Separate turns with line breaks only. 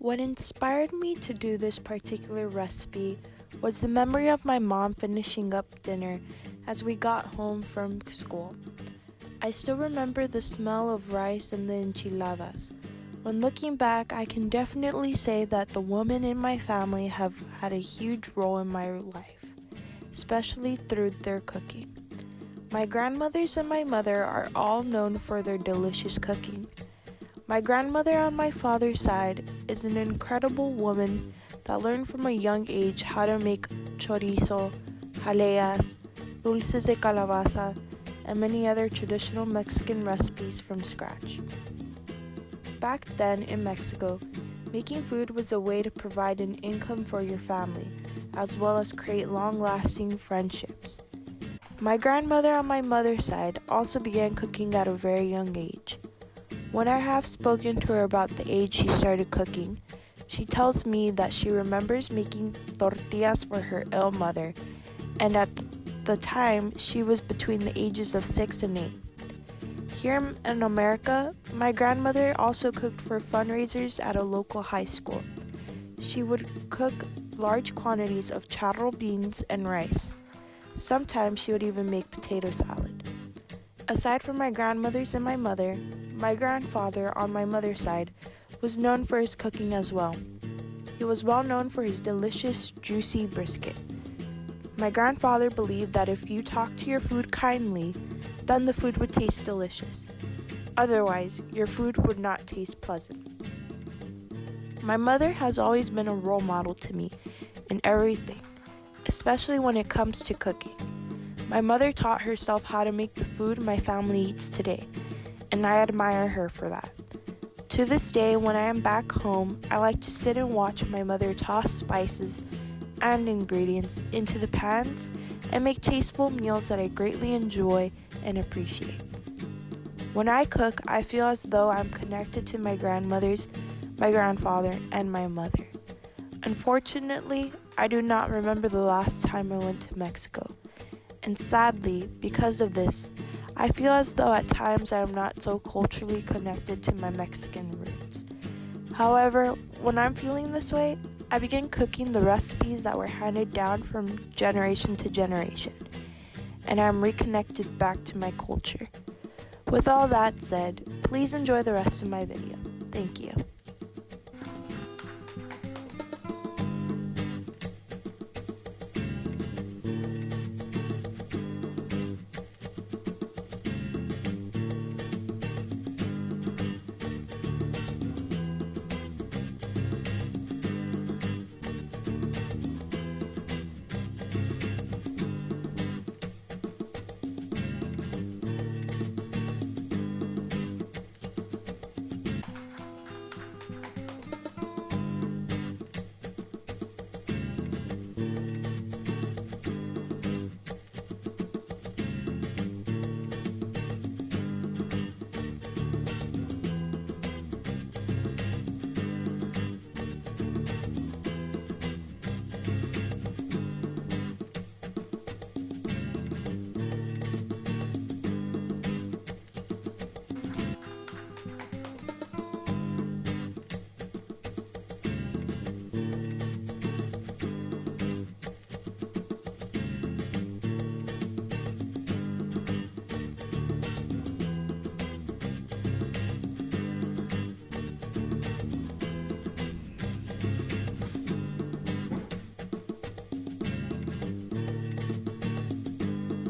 What inspired me to do this particular recipe was the memory of my mom finishing up dinner as we got home from school. I still remember the smell of rice and the enchiladas. When looking back, I can definitely say that the women in my family have had a huge role in my life, especially through their cooking. My grandmothers and my mother are all known for their delicious cooking. My grandmother on my father's side is an incredible woman that learned from a young age how to make chorizo, jaleas, dulces de calabaza, and many other traditional Mexican recipes from scratch. Back then in Mexico, making food was a way to provide an income for your family, as well as create long-lasting friendships. My grandmother on my mother's side also began cooking at a very young age. When I have spoken to her about the age she started cooking, she tells me that she remembers making tortillas for her ill mother, and at the time she was between the ages of 6 and 8. Here in America, my grandmother also cooked for fundraisers at a local high school. She would cook large quantities of charro beans and rice. Sometimes she would even make potato salad. Aside from my grandmothers and my mother, my grandfather on my mother's side was known for his cooking as well. He was well known for his delicious, juicy brisket. My grandfather believed that if you talked to your food kindly, then the food would taste delicious. Otherwise, your food would not taste pleasant. My mother has always been a role model to me in everything, especially when it comes to cooking. My mother taught herself how to make the food my family eats today, and I admire her for that. To this day, when I am back home, I like to sit and watch my mother toss spices and ingredients into the pans and make tasteful meals that I greatly enjoy and appreciate. When I cook, I feel as though I'm connected to my grandmothers, my grandfather, and my mother. Unfortunately, I do not remember the last time I went to Mexico. And sadly, because of this, I feel as though at times I am not so culturally connected to my Mexican roots. However, when I'm feeling this way, I begin cooking the recipes that were handed down from generation to generation, and I'm reconnected back to my culture. With all that said, please enjoy the rest of my video. Thank you.